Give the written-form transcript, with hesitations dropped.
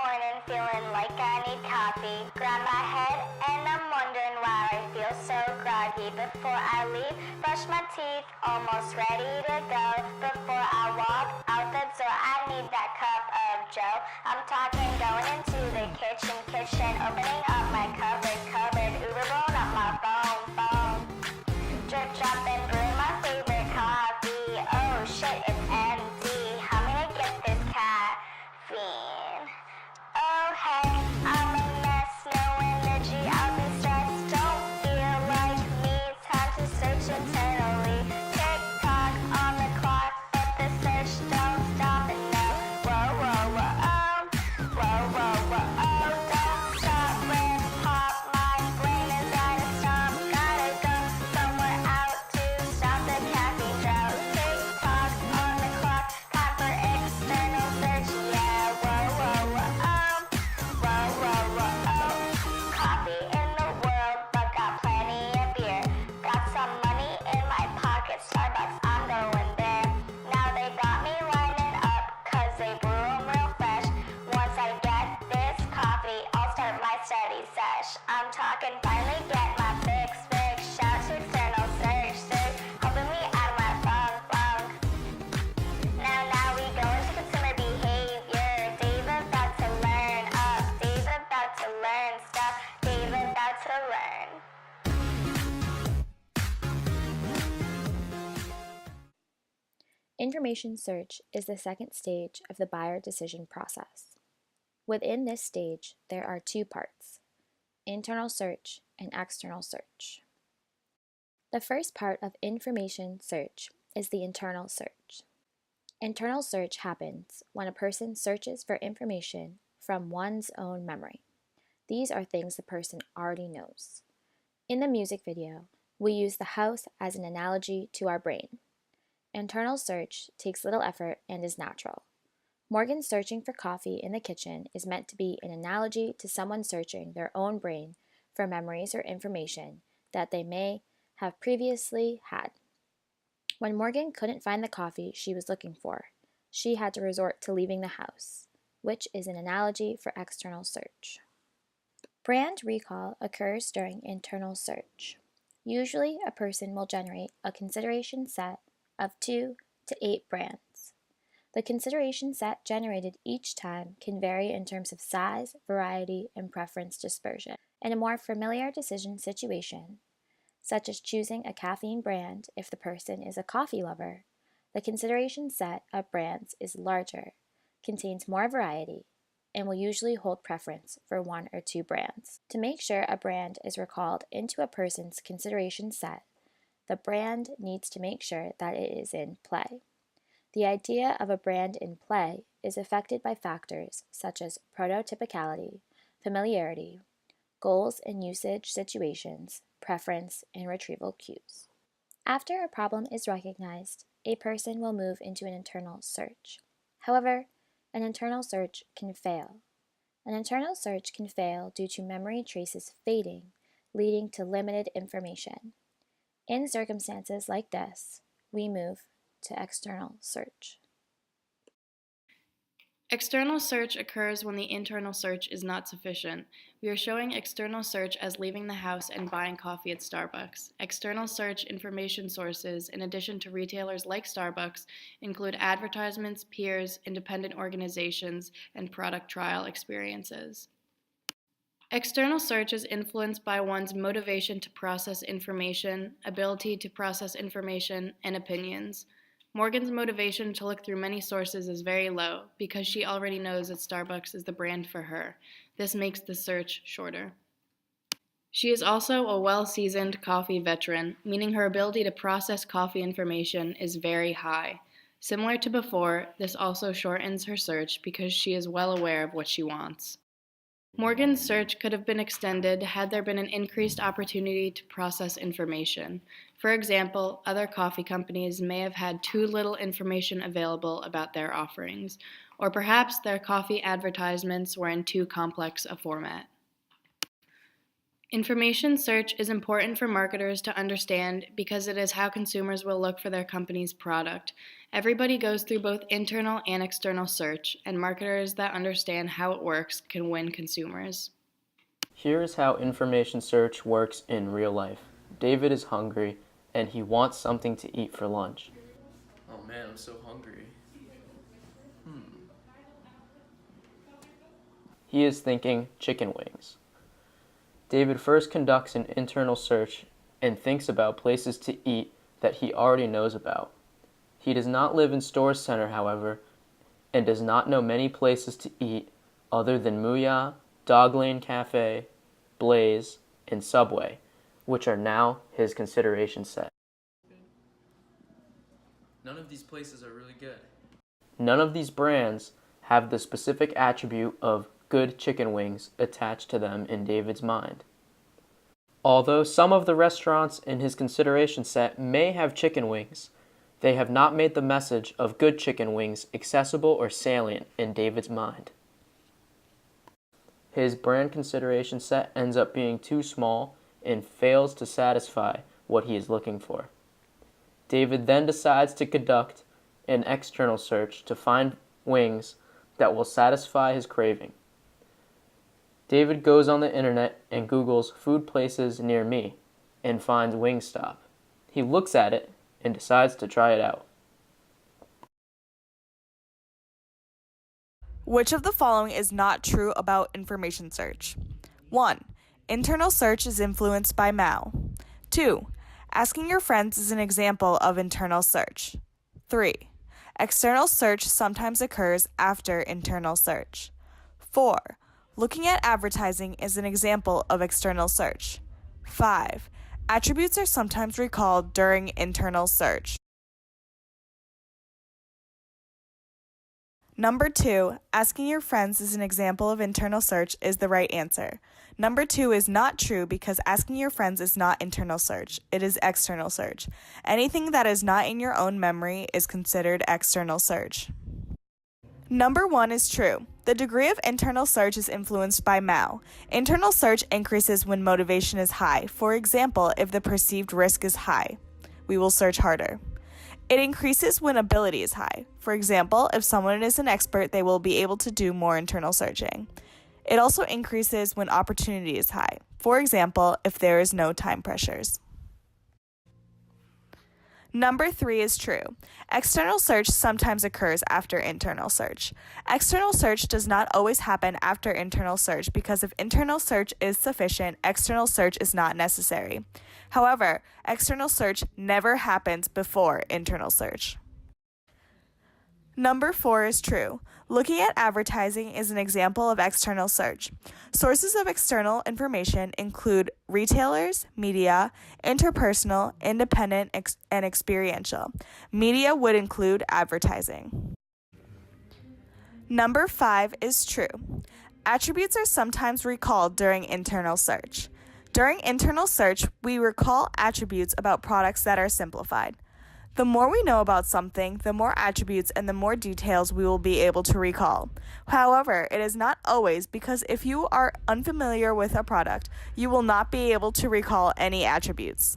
morning feeling like I need coffee. Grab my head and I'm wondering why I feel so groggy. Before I leave, brush my teeth, almost ready to go. Before I walk out the door, I need that cup of joe. I'm talking going into the kitchen, opening up my cupboard, Uber blowing up my phone. Drip, drop, and brew my favorite coffee. Oh shit, it's empty. How am I gonna get this caffeine? Oh heck, I'm a mess, no energy, I'll be stressed. Don't feel like me, time to search internally. Tick-tock on the clock, but the search don't stop. And no, don't stop, brain pop, my brain is at a stop. Gotta go somewhere out to stop the caffeine drought. Tick-tock on the clock, time for external search, yeah. Coffee in the world, but got plenty of beer. Got some money in my pocket, Starbucks, I'm going there. Now they got me lining up, cause they brew 'em real fresh. Once I get this coffee, I'll start my study sesh. I'm talking finally get my fix. Shout to external search, helping me out of my funk. Now we go into consumer behavior. Dave about to learn Dave about to learn stuff. Dave about to learn. Information search is the second stage of the buyer decision process. Within this stage, there are two parts: internal search and external search. The first part of information search is the internal search. Internal search happens when a person searches for information from one's own memory. These are things the person already knows. In the music video, we use the house as an analogy to our brain. Internal search takes little effort and is natural. Morgan searching for coffee in the kitchen is meant to be an analogy to someone searching their own brain for memories or information that they may have previously had. When Morgan couldn't find the coffee she was looking for, she had to resort to leaving the house, which is an analogy for external search. Brand recall occurs during internal search. Usually, a person will generate a consideration set of 2 to 8 brands. The consideration set generated each time can vary in terms of size, variety, and preference dispersion. In a more familiar decision situation, such as choosing a caffeine brand if the person is a coffee lover, the consideration set of brands is larger, contains more variety, and will usually hold preference for 1 or 2 brands. To make sure a brand is recalled into a person's consideration set, the brand needs to make sure that it is in play. The idea of a brand in play is affected by factors such as prototypicality, familiarity, goals and usage situations, preference, and retrieval cues. After a problem is recognized, a person will move into an internal search. However, an internal search can fail. An internal search can fail due to memory traces fading, leading to limited information. In circumstances like this, we move to external search. External search occurs when the internal search is not sufficient. We are showing external search as leaving the house and buying coffee at Starbucks. External search information sources, in addition to retailers like Starbucks, include advertisements, peers, independent organizations, and product trial experiences. External search is influenced by one's motivation to process information, ability to process information, and opinions. Morgan's motivation to look through many sources is very low because she already knows that Starbucks is the brand for her. This makes the search shorter. She is also a well-seasoned coffee veteran, meaning her ability to process coffee information is very high. Similar to before, this also shortens her search because she is well aware of what she wants. Morgan's search could have been extended had there been an increased opportunity to process information. For example, other coffee companies may have had too little information available about their offerings, or perhaps their coffee advertisements were in too complex a format. Information search is important for marketers to understand because it is how consumers will look for their company's product. Everybody goes through both internal and external search, and marketers that understand how it works can win consumers. Here is how information search works in real life. David is hungry and he wants something to eat for lunch. Oh man, I'm so hungry. He is thinking chicken wings. David first conducts an internal search and thinks about places to eat that he already knows about. He does not live in Storrs Center, however, and does not know many places to eat other than Mooyah, Dog Lane Cafe, Blaze, and Subway, which are now his consideration set. None of these places are really good. None of these brands have the specific attribute of good chicken wings attached to them in David's mind. Although some of the restaurants in his consideration set may have chicken wings, they have not made the message of good chicken wings accessible or salient in David's mind. His brand consideration set ends up being too small and fails to satisfy what he is looking for. David then decides to conduct an external search to find wings that will satisfy his craving. David goes on the internet and Googles food places near me and finds Wingstop. He looks at it and decides to try it out. Which of the following is not true about information search? 1. Internal search is influenced by Mao. 2. Asking your friends is an example of internal search. 3. External search sometimes occurs after internal search. 4. Looking at advertising is an example of external search. 5. Attributes are sometimes recalled during internal search. Number 2, asking your friends is an example of internal search is the right answer. Number 2 is not true because asking your friends is not internal search. It is external search. Anything that is not in your own memory is considered external search. Number 1 is true. The degree of internal search is influenced by Mao. Internal search increases when motivation is high. For example, if the perceived risk is high, we will search harder. It increases when ability is high. For example, if someone is an expert, they will be able to do more internal searching. It also increases when opportunity is high. For example, if there is no time pressures. Number 3 is true. External search sometimes occurs after internal search. External search does not always happen after internal search because if internal search is sufficient, external search is not necessary. However, external search never happens before internal search. Number 4 is true. Looking at advertising is an example of external search. Sources of external information include retailers, media, interpersonal, independent, and experiential. Media would include advertising. Number 5 is true. Attributes are sometimes recalled during internal search. During internal search, we recall attributes about products that are simplified. The more we know about something, the more attributes and the more details we will be able to recall. However, it is not always because if you are unfamiliar with a product, you will not be able to recall any attributes.